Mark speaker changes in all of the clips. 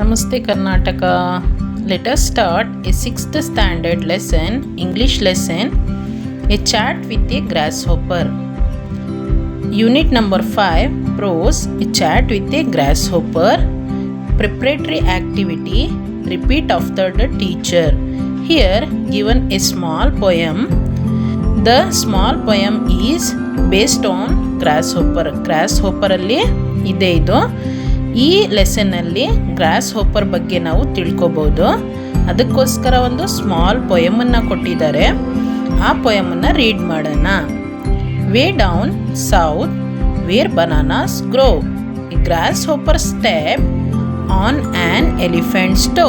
Speaker 1: Namaste Karnataka. Let us start a 6th standard lesson, English lesson, A Chat with a Grasshopper. Unit number 5, Prose, A Chat with a Grasshopper. Preparatory activity, repeat after the teacher. Here given a small poem. The small poem is based on grasshopper. Grasshopper ಅಲ್ಲಿ ಇದೆ ಇದು. ಈ ಲೆಸನ್ನಲ್ಲಿ gross hopper ಬಗ್ಗೆ ನಾವು ತಿಳ್ಕೊಬೋದು. ಅದಕ್ಕೋಸ್ಕರ ಒಂದು small ಪೊಯಮನ್ನು ಕೊಟ್ಟಿದ್ದಾರೆ. ಆ ಪೊಯಮನ್ನು ರೀಡ್ ಮಾಡೋಣ. Way down south where bananas grow, a grasshopper step on on elephant's toe.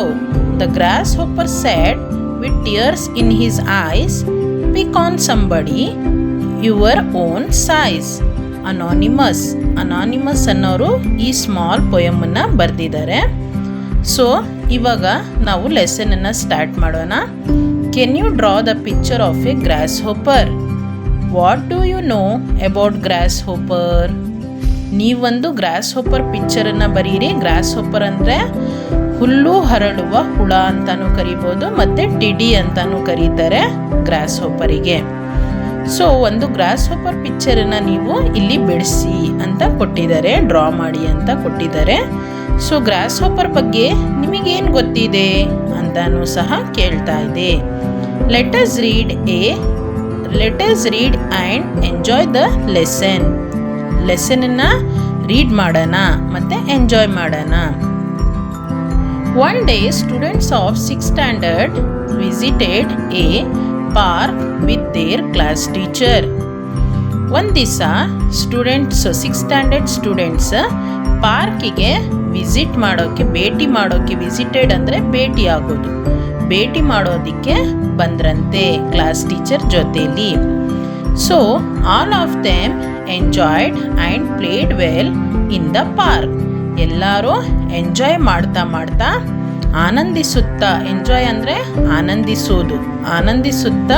Speaker 1: The grasshopper said with tears in his eyes, pick on somebody your own size. Anonymous ಅನ್ನೋರು ಈ small ಪೊಯಮನ್ನು ಬರೆದಿದ್ದಾರೆ. So ಇವಾಗ ನಾವು ಲೆಸನನ್ನು start ಮಾಡೋಣ. Can you draw the picture of a grasshopper? What do you know about grasshopper? ನೀವೊಂದು grasshopper ಪಿಕ್ಚರನ್ನು ಬರೀರಿ. ಗ್ರಾಸ್ ಹೋಪರ್ ಅಂದರೆ ಹುಲ್ಲು ಹರಡುವ ಹುಳ ಅಂತಾನೂ ಕರಿಬೋದು, ಮತ್ತು ಟಿಡಿ ಅಂತಾನೂ ಕರೀತಾರೆ ಗ್ರಾಸ್ ಹೋಪರಿಗೆ. ಸೊ ಒಂದು ಗ್ರಾಸ್ ಹೋಪರ್ ಪಿಕ್ಚರನ್ನು ನೀವು ಇಲ್ಲಿ ಬಿಡಿಸಿ ಅಂತ ಕೊಟ್ಟಿದ್ದಾರೆ, ಡ್ರಾ ಮಾಡಿ ಅಂತ ಕೊಟ್ಟಿದ್ದಾರೆ. ಸೊ ಗ್ರಾಸ್ ಹೋಪರ್ ಬಗ್ಗೆ ನಿಮಗೇನು ಗೊತ್ತಿದೆ ಅಂತಾನೂ ಸಹ ಕೇಳ್ತಾ ಇದೆ. Let us read and enjoy the lesson. ಲೆಸನನ್ನು ರೀಡ್ ಮಾಡೋಣ ಮತ್ತು ಎಂಜಾಯ್ ಮಾಡೋಣ. One day students of 6th standard visited a park with their class teacher. ಒಂದು ದಿವಸ ಸಿಕ್ಸ್ ಸ್ಟ್ಯಾಂಡರ್ಡ್ ಸ್ಟೂಡೆಂಟ್ಸ್ ಪಾರ್ಕಿಗೆ ಭೇಟಿ ಮಾಡೋಕ್ಕೆ ವಿಸಿಟೆಡ್ ಅಂದರೆ ಭೇಟಿ ಆಗೋದು, ಭೇಟಿ ಮಾಡೋದಕ್ಕೆ ಬಂದ್ರಂತೆ ಕ್ಲಾಸ್ ಟೀಚರ್ ಜೊತೆಲಿ. So all of them enjoyed and played well in the park. ಎಲ್ಲರೂ ಎಂಜಾಯ್ ಮಾಡ್ತಾ ಆನಂದಿಸುತ್ತಾ, ಎಂಜಾಯ್ ಅಂದರೆ ಆನಂದಿಸುತ್ತಾ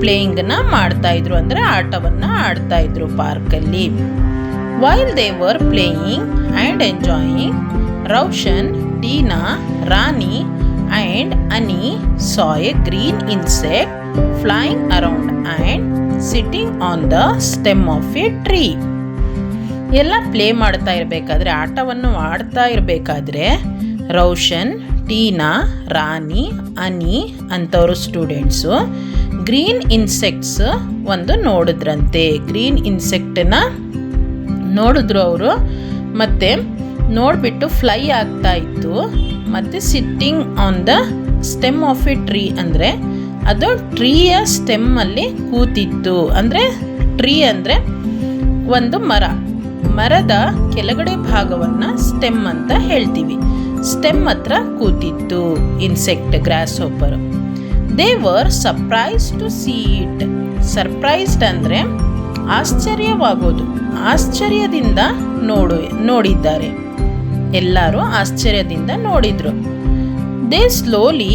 Speaker 1: ಪ್ಲೇಯಿಂಗನ್ನು ಮಾಡ್ತಾಯಿದ್ರು, ಅಂದರೆ ಆಟವನ್ನು ಆಡ್ತಾಯಿದ್ರು ಪಾರ್ಕಲ್ಲಿ. While they were playing and enjoying, Roshan, Tina, Rani and Ani saw a green insect flying around and sitting on the stem of a tree. ಎಲ್ಲ play ಮಾಡ್ತಾ ಇರಬೇಕಾದ್ರೆ, ಆಟವನ್ನು ಆಡ್ತಾ ಇರಬೇಕಾದ್ರೆ ರೌಷನ್, ಟೀನಾ, ರಾಣಿ, ಅನಿ ಅಂಥವರು ಸ್ಟೂಡೆಂಟ್ಸು ಗ್ರೀನ್ ಇನ್ಸೆಕ್ಟ್ಸ್ ಒಂದು ನೋಡಿದ್ರಂತೆ. ಗ್ರೀನ್ ಇನ್ಸೆಕ್ಟನ್ನು ನೋಡಿದ್ರು ಅವರು, ಮತ್ತು ನೋಡಿಬಿಟ್ಟು ಫ್ಲೈ ಆಗ್ತಾ ಇತ್ತು, ಮತ್ತು sitting on the stem of a tree ಅಂದರೆ ಅದು ಟ್ರೀಯ ಸ್ಟೆಮ್ಮಲ್ಲಿ ಕೂತಿತ್ತು. ಅಂದರೆ ಟ್ರೀ ಅಂದರೆ ಒಂದು ಮರದ ಕೆಳಗಡೆ ಭಾಗವನ್ನು ಸ್ಟೆಮ್ ಅಂತ ಹೇಳ್ತೀವಿ. ಸ್ಟೆಮ್ ಹತ್ರ ಕೂತಿತ್ತು insect, grasshopper. They were surprise to see it. Surprised ಅಂದರೆ ಆಶ್ಚರ್ಯವಾಗೋದು, ಆಶ್ಚರ್ಯದಿಂದ ನೋಡಿದ್ದಾರೆ. ಎಲ್ಲರೂ ಆಶ್ಚರ್ಯದಿಂದ ನೋಡಿದ್ರು. They slowly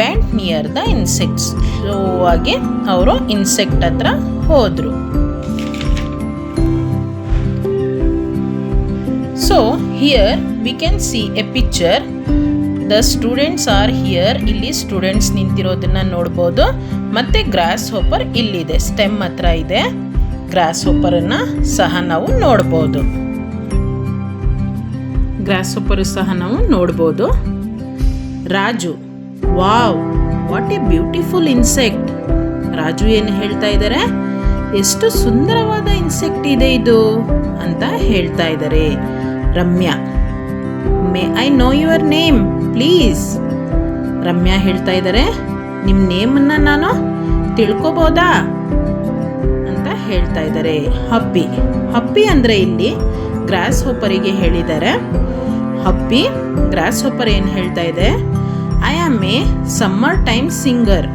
Speaker 1: went near the insects. Slow ಆಗಿ ಅವರು ಇನ್ಸೆಕ್ಟ್ ಹತ್ರ ಹೋದರು. So here we can see a picture. The students are here. ಇಲ್ಲಿ ಸ್ಟೂಡೆಂಟ್ಸ್ ನಿಂತಿರೋದನ್ನ ನೋಡ್ಬೋದು, ಮತ್ತೆ ಗ್ರಾಸ್ ಹೋಪರ್ ಇಲ್ಲಿದೆ, ಸ್ಟೆಮ್ ಹತ್ರ ಇದೆ. ಗ್ರಾಸ್ ಹೋಪರನ್ನು ಸಹ ನಾವು ನೋಡ್ಬೋದು. Raju, wow what A beautiful insect. Raju ಏನು ಹೇಳ್ತಾ ಇದ್ದಾರೆ? ಎಷ್ಟು ಸುಂದರವಾದ ಇನ್ಸೆಕ್ಟ್ ಇದೆ ಇದು ಅಂತ ಹೇಳ್ತಾ ಇದ್ದಾರೆ. Ramya, may I know your name please. Ramya ಹೇಳ್ತಾ ಇದ್ದಾರೆ, ನಿಮ್ಮ ನೇಮನ್ನು ನಾನು ತಿಳ್ಕೊಬೋದಾ ಅಂತ ಹೇಳ್ತಾ ಇದ್ದಾರೆ. ಹಪ್ಪಿ ಅಂದರೆ ಇಲ್ಲಿ ಗ್ರಾಸ್ ಹೋಪರಿಗೆ ಹೇಳಿದ್ದಾರೆ. ಗ್ರಾಸ್ ಹೋಪರ್ ಏನು ಹೇಳ್ತಾ ಇದೆ? I am a summer time singer.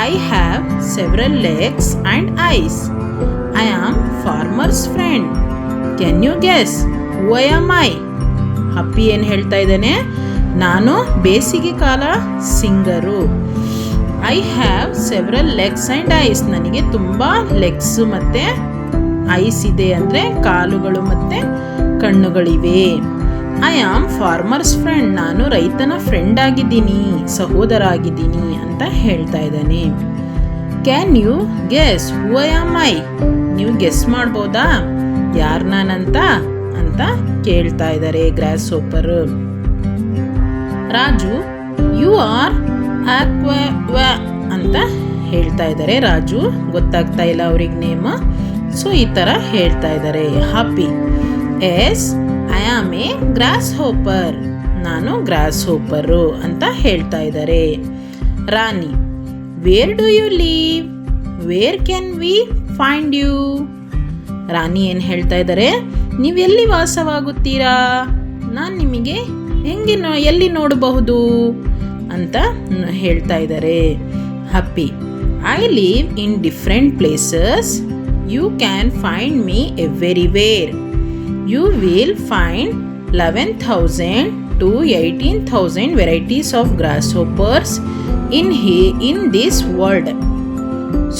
Speaker 1: I have several legs and eyes. I am farmers friend. Can you guess who am I? Happy ಏನು ಹೇಳ್ತಾ ಇದ್ದಾನೆ? ನಾನು ಬೇಸಿಗೆ ಕಾಲ singer. I have several legs and eyes. ನನಗೆ ತುಂಬ ಲೆಗ್ಸ್ ಮತ್ತು eyes ಇದೆ, ಅಂದರೆ ಕಾಲುಗಳು ಮತ್ತು ಕಣ್ಣುಗಳಿವೆ. ಐ ಆಮ್ ಫಾರ್ಮರ್ಸ್ ಫ್ರೆಂಡ್, ನಾನು ರೈತನ ಫ್ರೆಂಡ್ ಆಗಿದ್ದೀನಿ, ಸಹೋದರ ಆಗಿದ್ದೀನಿ ಅಂತ ಹೇಳ್ತಾ ಇದ್ದಾನೆ. Can you guess who I am I, ನೀವು ಗೆಸ್ ಮಾಡ್ಬೋದಾ ಯಾರು ನಾನಂತ ಅಂತ ಕೇಳ್ತಾ ಇದ್ದಾರೆ grasshopper. Raju you are ಆಕ್ವಾ ಅಂತ ಹೇಳ್ತಾ ಇದ್ದಾರೆ. ರಾಜು ಗೊತ್ತಾಗ್ತಾ ಇಲ್ಲ ಅವ್ರಿಗೆ ನೇಮ್, ಸೊ ಈ ಥರ ಹೇಳ್ತಾ ಇದ್ದಾರೆ. Happy yes I am a grasshopper, ನಾನು ಗ್ರಾಸ್ ಹೋಪರು ಅಂತ ಹೇಳ್ತಾ ಇದ್ದಾರೆ. Rani where do you live, where can we find you, Rani ಏನು ಹೇಳ್ತಾ ಇದ್ದಾರೆ, ನೀವೆಲ್ಲಿ ವಾಸವಾಗುತ್ತೀರಾ, ನಾನು ನಿಮಗೆ ಹೆಂಗೆ ಎಲ್ಲಿ ನೋಡಬಹುದು ಅಂತ ಹೇಳ್ತಾ ಇದ್ದಾರೆ. Happy I live in different places, you can find me everywhere, you will find 11,000 to 18,000 varieties of grasshoppers in this world.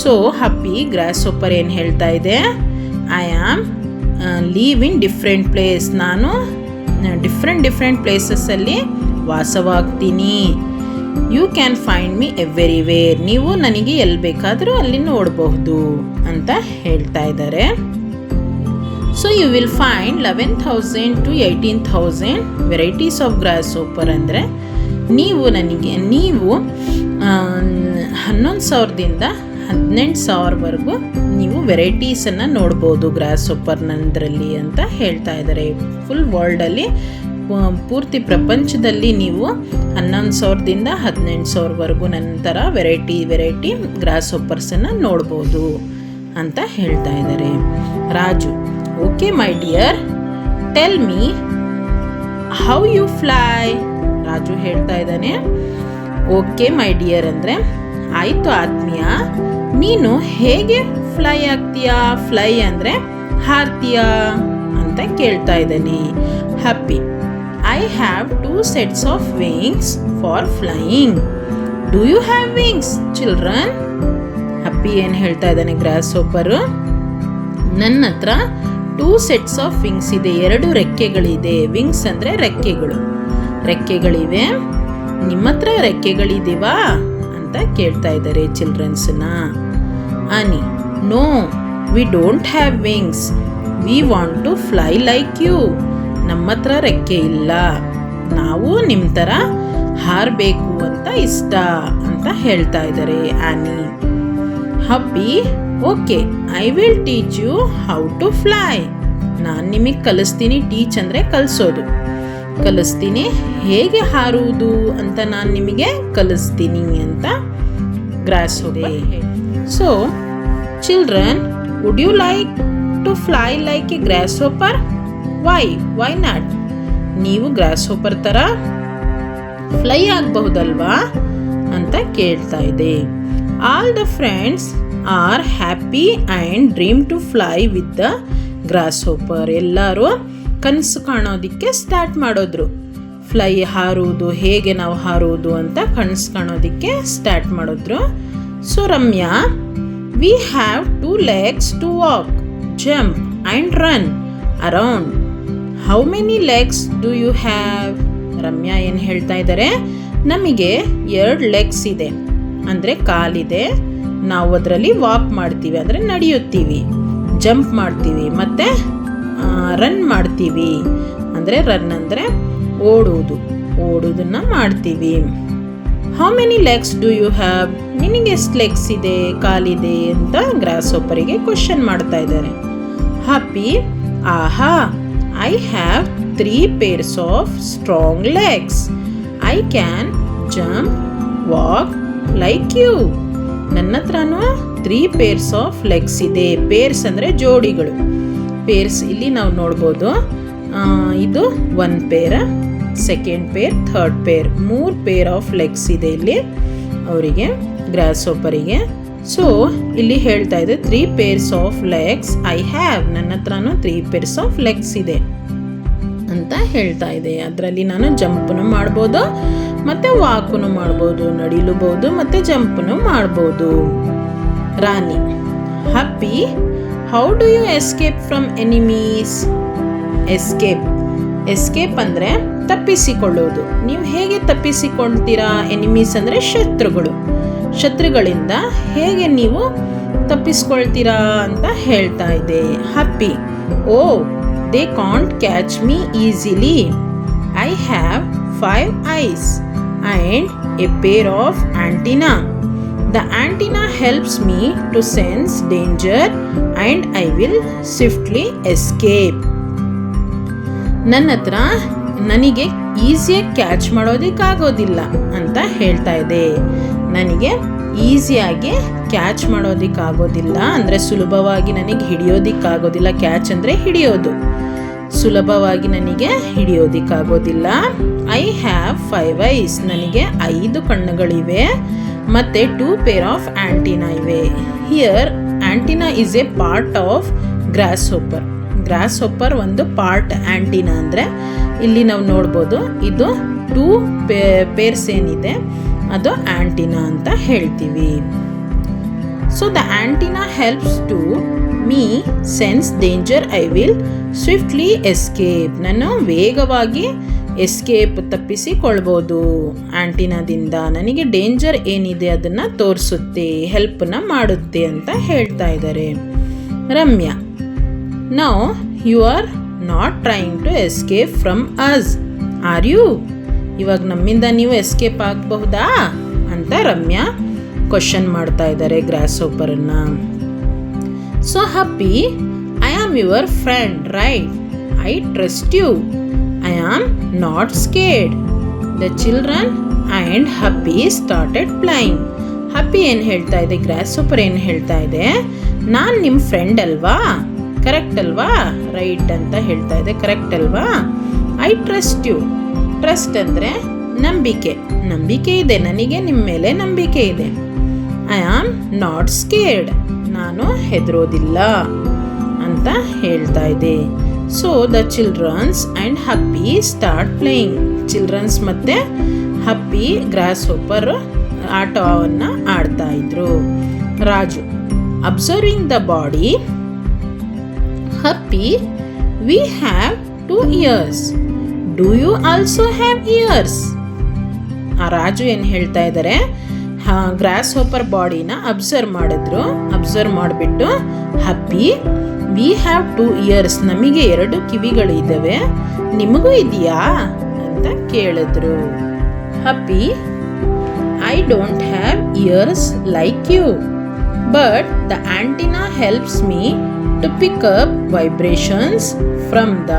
Speaker 1: So Happy grasshopper ಏನು ಹೇಳ್ತಾ ಇದೆ, I am live in different place, ನಾನು different ಪ್ಲೇಸಸ್ಸಲ್ಲಿ ವಾಸವಾಗ್ತೀನಿ. You can find me everywhere, ನೀವು ನನಗೆ ಎಲ್ಲಿ ಬೇಕಾದರೂ ಅಲ್ಲಿ ನೋಡಬಹುದು ಅಂತ ಹೇಳ್ತಾ ಇದ್ದಾರೆ. So you will find 11,000 to 18,000 varieties of grasshopper ಅಂದರೆ ನೀವು 11,000ದಿಂದ 18,000ವರೆಗೂ ನೀವು ವೆರೈಟೀಸನ್ನು ನೋಡ್ಬೋದು ಗ್ರಾಸ್ ಹೋಪರ್ನಂದ್ರಲ್ಲಿ ಅಂತ ಹೇಳ್ತಾ ಇದ್ದಾರೆ. ಫುಲ್ ವರ್ಲ್ಡಲ್ಲಿ, ಪೂರ್ತಿ ಪ್ರಪಂಚದಲ್ಲಿ ನೀವು 11,000ದಿಂದ 18,000ವರೆಗೂ ನಂತರ ವೆರೈಟಿ ಗ್ರಾಸ್ ಹೋಪರ್ಸನ್ನು ನೋಡ್ಬೋದು ಅಂತ ಹೇಳ್ತಾ ಇದ್ದಾರೆ. Raju okay my dear tell me how you fly, Raju ಹೇಳ್ತಾ ಇದ್ದಾನೆ ಓಕೆ ಮೈ ಡಿಯರ್ ಅಂದರೆ ಆಯಿತು ಆತ್ಮೀಯ, ನೀನು ಹೇಗೆ ಫ್ಲೈ ಆಗ್ತೀಯಾ, ಫ್ಲೈ ಅಂದರೆ ಹಾರ್ತೀಯಾ ಅಂತ ಕೇಳ್ತಾ ಇದ್ದಾನೆ. Happy I have 2 sets of wings for flying, do you have wings children. Happy ಏನು ಹೇಳ್ತಾ ಇದ್ದಾನೆ ಗ್ರಾಸ್ ಹೋಪರು, ನನ್ನ ಹತ್ರ 2 sets of wings ಇದೆ, 2 ರೆಕ್ಕೆಗಳಿದೆ. ವಿಂಗ್ಸ್ ಅಂದರೆ ರೆಕ್ಕೆಗಳಿವೆ, ನಿಮ್ಮ ಹತ್ರ ರೆಕ್ಕೆಗಳಿದೆವಾ ಅಂತ ಕೇಳ್ತಾ ಇದ್ದಾರೆ ಚಿಲ್ಡ್ರನ್ಸ್ನ. Annie no we don't have wings, we want to fly like you, ನಮ್ಮ ಹತ್ರ ರೆಕ್ಕೆ ಇಲ್ಲ, ನಾವು ನಿಮ್ಮ ಥರ ಹಾರಬೇಕು ಅಂತ ಇಷ್ಟ ಅಂತ ಹೇಳ್ತಾ ಇದ್ದಾರೆ Annie. Happy okay I will teach you how to fly, ನಾನು ನಿಮಗೆ ಕಲಿಸ್ತೀನಿ, ಟೀಚ್ ಅಂದರೆ ಕಲಿಸೋದು, ಕಲಿಸ್ತೀನಿ ಹೇಗೆ ಹಾರುವುದು ಅಂತ ನಾನು ನಿಮಗೆ ಕಲಿಸ್ತೀನಿ ಅಂತ grasshopper. So children would you like to fly like a grasshopper, why not, ನೀವು ಗ್ರಾಸ್ ಹೋಪರ್ ಥರ ಫ್ಲೈ ಆಗಬಹುದಲ್ವಾ ಅಂತ ಕೇಳ್ತಾ ಇದೆ. All the friends are happy and dream to fly with the grasshopper, ಎಲ್ಲರೂ ಕನಸು ಕಾಣೋದಕ್ಕೆ start ಮಾಡಿದ್ರು, ಹಾರುವುದು ಹೇಗೆ ನಾವು ಹಾರುವುದು ಅಂತ ಕನಸು ಕಾಣೋದಕ್ಕೆ ಸ್ಟಾರ್ಟ್ ಮಾಡಿದ್ರು. So Ramya we have 2 legs to walk, jump and run around, how many legs do you have, Ramya ಏನು ಹೇಳ್ತಾ ಇದ್ದಾರೆ, ನಮಗೆ 2 ಲೆಗ್ಸ್ ಇದೆ ಅಂದರೆ ಕಾಲಿದೆ, ನಾವು ಅದರಲ್ಲಿ ವಾಕ್ ಮಾಡ್ತೀವಿ ಅಂದರೆ ನಡೆಯುತ್ತೀವಿ, ಜಂಪ್ ಮಾಡ್ತೀವಿ ಮತ್ತು ರನ್ ಮಾಡ್ತೀವಿ ಅಂದರೆ ರನ್ ಅಂದರೆ ಓಡುವುದನ್ನು ಮಾಡ್ತೀವಿ. How many legs do you have, ನಿನಗೆ ಎಷ್ಟು ಲೆಗ್ಸ್ ಇದೆ, ಕಾಲಿದೆ ಅಂತ ಗ್ರಾಸ್ ಹೋಪರಿಗೆ ಕ್ವಶನ್ ಮಾಡ್ತಾ ಇದ್ದಾರೆ. Happy aha I have 3 pairs of strong legs, I can jump walk like you, ನನ್ನ ಹತ್ರನೂ 3 pairs of legs ಇದೆ. ಪೇರ್ಸ್ ಅಂದರೆ ಜೋಡಿಗಳು, ಪೇರ್ಸ್ ಇಲ್ಲಿ ನಾವು ನೋಡ್ಬೋದು, ಇದು 1 pair, 2nd pair, 3rd pair, 3 pair of legs ಇದೆ ಇಲ್ಲಿ ಅವರಿಗೆ ಗ್ರಾಸ್ ಹೋಪರಿಗೆ. ಸೊ ಇಲ್ಲಿ ಹೇಳ್ತಾ ಇದೆ 3 pairs of legs I have, ನನ್ನ ಹತ್ರನೂ 3 pairs ಆಫ್ ಲೆಗ್ಸ್ ಇದೆ ಅಂತ ಹೇಳ್ತಾ ಇದೆ. ಅದರಲ್ಲಿ ನಾನು ಜಂಪನ್ನು ಮಾಡ್ಬೋದು ಮತ್ತು ವಾಕನ್ನು ಮಾಡ್ಬೋದು, ನಡಿಲೂಬಹುದು ಮತ್ತು ಜಂಪನ್ನು ಮಾಡ್ಬೋದು. Rani Happy how do you escape from enemies, escape escape ಅಂದರೆ ತಪ್ಪಿಸಿಕೊಳ್ಳೋದು. ನೀವು ಹೇಗೆ ತಪ್ಪಿಸಿಕೊಳ್ತೀರಾ? ಎನಿಮೀಸ್ ಅಂದರೆ ಶತ್ರುಗಳಿಂದ ಹೇಗೆ ನೀವು ತಪ್ಪಿಸ್ಕೊಳ್ತೀರಾ ಅಂತ ಹೇಳ್ತಾ ಇದೆ. Happy, oh they can't catch me easily. I have 5 eyes and a pair of antenna. The antenna helps me to sense danger and I will swiftly escape. ನನ್ನ ಹತ್ರ ನನಗೆ ಈಸಿಯಾಗಿ ಕ್ಯಾಚ್ ಮಾಡೋದಕ್ಕಾಗೋದಿಲ್ಲ ಅಂತ ಹೇಳ್ತಾ ಇದೆ. ನನಗೆ ಈಸಿಯಾಗಿ ಕ್ಯಾಚ್ ಮಾಡೋದಕ್ಕಾಗೋದಿಲ್ಲ ಅಂದರೆ ಸುಲಭವಾಗಿ ನನಗೆ ಹಿಡಿಯೋದಕ್ಕಾಗೋದಿಲ್ಲ. ಕ್ಯಾಚ್ ಅಂದರೆ ಹಿಡಿಯೋದು. ಸುಲಭವಾಗಿ ನನಗೆ ಹಿಡಿಯೋದಕ್ಕಾಗೋದಿಲ್ಲ. ಐ ಹ್ಯಾವ್ 5 eyes, ನನಗೆ 5 ಕಣ್ಣುಗಳಿವೆ ಮತ್ತು 2 pair of antenna ಇವೆ. Here antenna is a part of grasshopper ಒಂದು ಪಾರ್ಟ್. ಆಂಟಿನಾ ಅಂದರೆ ಇಲ್ಲಿ ನಾವು ನೋಡ್ಬೋದು, ಇದು 2 pairs ಏನಿದೆ ಅದು ಆಂಟಿನಾ ಅಂತ ಹೇಳ್ತೀವಿ. So the antenna helps to me sense danger. I will swiftly escape. ನಾನು ವೇಗವಾಗಿ ತಪ್ಪಿಸಿಕೊಳ್ಬೋದು ಆಂಟಿನಾದಿಂದ. ನನಗೆ ಡೇಂಜರ್ ಏನಿದೆ ಅದನ್ನು ತೋರಿಸುತ್ತೆ, ಹೆಲ್ಪ್ನ ಮಾಡುತ್ತೆ ಅಂತ ಹೇಳ್ತಾ ಇದ್ದಾರೆ. Ramya, now you are not trying to escape from us, are you? ಇವಾಗ ನಮ್ಮಿಂದ ನೀವು ಎಸ್ಕೇಪ್ ಆಗಬಹುದಾ ಅಂತ ರಮ್ಯಾ ಕ್ವಶನ್ ಮಾಡ್ತಾ ಇದ್ದಾರೆ ಗ್ರಾಸ್ ಹೋಪರನ್ನ. So Happy, I am your friend right? I trust you. I am not scared. The children and Happy started playing. Happy ಏನು ಹೇಳ್ತಾ ಇದೆ? ಗ್ರಾಸ್ ಹೋಪರ್ ಏನು ಹೇಳ್ತಾ ಇದೆ? ನಾನು ನಿಮ್ಮ ಫ್ರೆಂಡ್ ಅಲ್ವಾ? ಕರೆಕ್ಟ್ ಅಲ್ವಾ? ರೈಟ್ ಅಂತ ಹೇಳ್ತಾ ಇದೆ. ಕರೆಕ್ಟ್ ಅಲ್ವಾ? I trust you. ಟ್ರಸ್ಟ್ ಅಂದರೆ ನಂಬಿಕೆ ಇದೆ, ನನಗೆ ನಿಮ್ಮ ಮೇಲೆ ನಂಬಿಕೆ ಇದೆ. ಐ ಆಮ್ ನಾಟ್ ಸ್ಕೇರ್ಡ್, ನಾನು ಹೆದರೋದಿಲ್ಲ ಅಂತ ಹೇಳ್ತಾ ಇದೆ. So the childrens and Happy start playing. Childrens ಮತ್ತು ಹಪ್ಪಿ ಗ್ರಾಸ್ ಹೋಪರ್ ಆಟವನ್ನು ಆಡ್ತಾ ಇದ್ರು. Raju, observing the body. Happy, we have 2 ears. Do you also have ears? ರಾಜು ಏನು ಹೇಳ್ತಾ ಇದ್ದಾರೆ? ಗ್ರಾಸ್ ಹೋಪರ್ ಬಾಡಿನ ಅಬ್ಸರ್ವ್ ಮಾಡಿಬಿಟ್ಟು ಹಪ್ಪಿ, ವಿ ಹ್ಯಾವ್ 2 ears, ನಮಗೆ 2 ಕಿವಿಗಳಿದ್ದಾವೆ, ನಿಮಗೂ ಇದೆಯಾ ಅಂತ ಕೇಳಿದ್ರು. Happy, I don't have ears like you, but the antenna helps me to pick up vibrations from the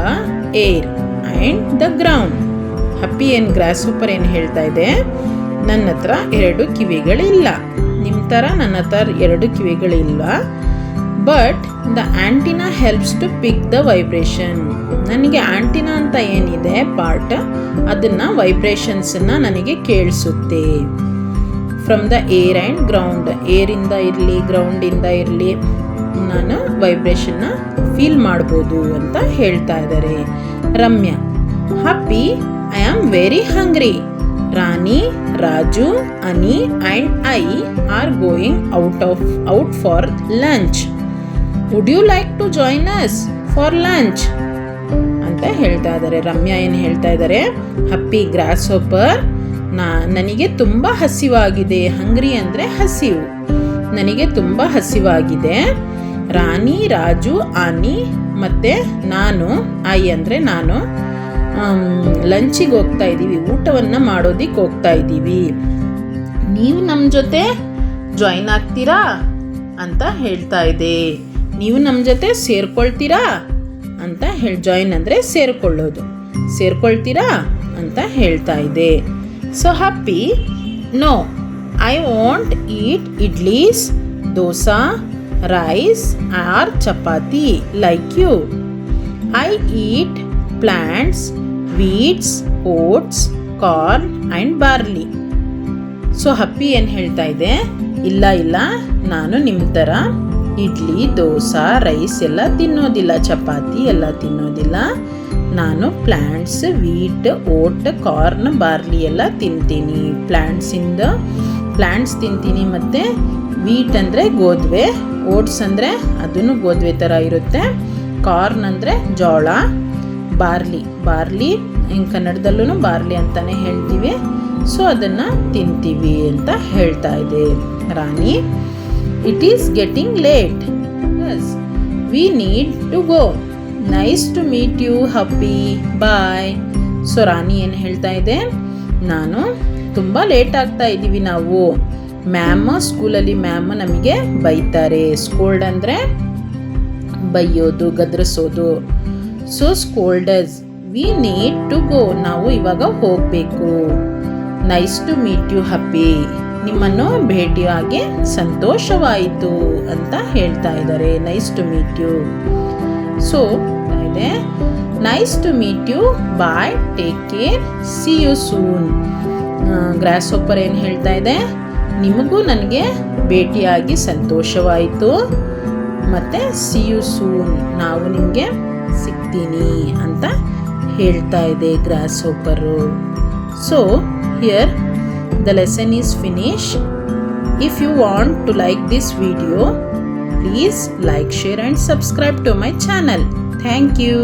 Speaker 1: air and the ground. Happy grasshopper ಏನು ಹೇಳ್ತಾ ಇದೆ? ನನ್ನ ಹತ್ರ 2 ಕಿವಿಗಳಿಲ್ಲ, ನಿಮ್ಮ ಥರ ನನ್ನ ಹತ್ರ 2 ಕಿವಿಗಳಿಲ್ಲ. But the antenna helps to pick the vibration. ನನಗೆ ಆಂಟಿನಾ ಅಂತ ಏನಿದೆ ಪಾರ್ಟ್, ಅದನ್ನು ವೈಬ್ರೇಷನ್ಸನ್ನು ನನಗೆ ಕೇಳಿಸುತ್ತೆ. From the air and ground, ಏರಿಂದ ಇರಲಿ ಗ್ರೌಂಡಿಂದ ಇರಲಿ ನಾನು ವೈಬ್ರೇಷನ್ನ ಫೀಲ್ ಮಾಡ್ಬೋದು ಅಂತ ಹೇಳ್ತಾ ಇದ್ದಾರೆ. Ramya, Happy, I am very hungry. Rani, Raju, Annie and I are going out for lunch. Would you like to join us for lunch ಅಂತ ಹೇಳ್ತಾ ಇದ್ದಾರೆ. ರಮ್ಯಾ ಏನು ಹೇಳ್ತಾ ಇದ್ದಾರೆ? ಹಪ್ಪಿ ಗ್ರಾಸ್ ಹೋಪರ್, ನನಗೆ ತುಂಬ ಹಸಿವಾಗಿದೆ. ಹಂಗ್ರಿ ಅಂದರೆ ಹಸಿವು. ನನಗೆ ತುಂಬ ಹಸಿವಾಗಿದೆ. ರಾಣಿ, ರಾಜು, ಆನಿ ಮತ್ತು ನಾನು, ಐ ಅಂದರೆ ನಾನು, ಲಂಚಿಗೆ ಹೋಗ್ತಾ ಇದ್ದೀವಿ, ಊಟವನ್ನು ಮಾಡೋದಿಕ್ಕೆ ಹೋಗ್ತಾ ಇದ್ದೀವಿ. ನೀವು ನಮ್ಮ ಜೊತೆ ಜಾಯಿನ್ ಆಗ್ತೀರಾ ಅಂತ ಹೇಳ್ತಾ ಇದೆ. ನೀವು ನಮ್ಮ ಜೊತೆ ಸೇರ್ಕೊಳ್ತೀರಾ ಅಂತ ಜಾಯಿನ್ ಅಂದರೆ ಸೇರ್ಕೊಳ್ತೀರಾ ಅಂತ ಹೇಳ್ತಾ ಇದೆ. So Happy, no, I want eat idlis, dosa, rice or chapati like you. I eat plants, wheats, oats, corn and barley. So Happy ಏನು ಹೇಳ್ತಾ ಇದೆ? ಇಲ್ಲ, ನಾನು ನಿಮ್ಮ ಥರ ಇಡ್ಲಿ, ದೋಸಾ, ರೈಸ್ ಎಲ್ಲ ತಿನ್ನೋದಿಲ್ಲ, ಚಪಾತಿ ಎಲ್ಲ ತಿನ್ನೋದಿಲ್ಲ. ನಾನು plants, wheat, oat, corn, barley ಎಲ್ಲ ತಿಂತೀನಿ. ಪ್ಲ್ಯಾಂಟ್ಸ್ ತಿಂತೀನಿ ಮತ್ತು ವೀಟ್ ಅಂದರೆ ಗೋಧುವೆ, ಓಟ್ಸ್ ಅಂದರೆ ಅದನ್ನು ಗೋಧುವೆ ಥರ ಇರುತ್ತೆ, ಕಾರ್ನ್ ಅಂದರೆ ಜೋಳ, ಬಾರ್ಲಿ ಇನ್ ಕನ್ನಡದಲ್ಲೂ ಬಾರ್ಲಿ ಅಂತಲೇ ಹೇಳ್ತೀವಿ. ಸೊ ಅದನ್ನು ತಿಂತೀವಿ ಅಂತ ಹೇಳ್ತಾ ಇದೆ Rani. It is getting late. Yes, we need to go. Nice to meet you Happy, bye. So Rani ಏನು ಹೇಳ್ತಾ ಇದೆ, ನಾನು ತುಂಬ ಲೇಟ್ ಆಗ್ತಾ ಇದ್ದೀವಿ ನಾವು. ಸ್ಕೂಲಲ್ಲಿ ಮ್ಯಾಮ್ ನಮಗೆ ಬೈತಾರೆ. ಸ್ಕೋಲ್ಡ್ ಅಂದರೆ ಬೈಯೋದು, ಗದರಿಸೋದು. So scolds, we need to go. ನಾವು ಇವಾಗ ಹೋಗಬೇಕು. Nice to meet you Happy, ನಿಮ್ಮನ್ನು ಭೇಟಿಯಾಗಿ ಸಂತೋಷವಾಯಿತು ಅಂತ ಹೇಳ್ತಾ ಇದ್ದಾರೆ. Nice to meet you. So ಇದೆ nice to meet you, bye, take care, see you soon. Grasshopper ಏನು ಹೇಳ್ತಾ ಇದೆ, ನಿಮಗೂ ನನಗೆ ಭೇಟಿಯಾಗಿ ಸಂತೋಷವಾಯಿತು, ಮತ್ತು ಸಿ ಯು ಸೂನ್, ನಾವು ನಿಮಗೆ ಸಿಗ್ತೀನಿ ಅಂತ ಹೇಳ್ತಾ ಇದೆ grasshopper. So here the lesson is finished. If you want to like this video, please like, share and subscribe to my channel. Thank you.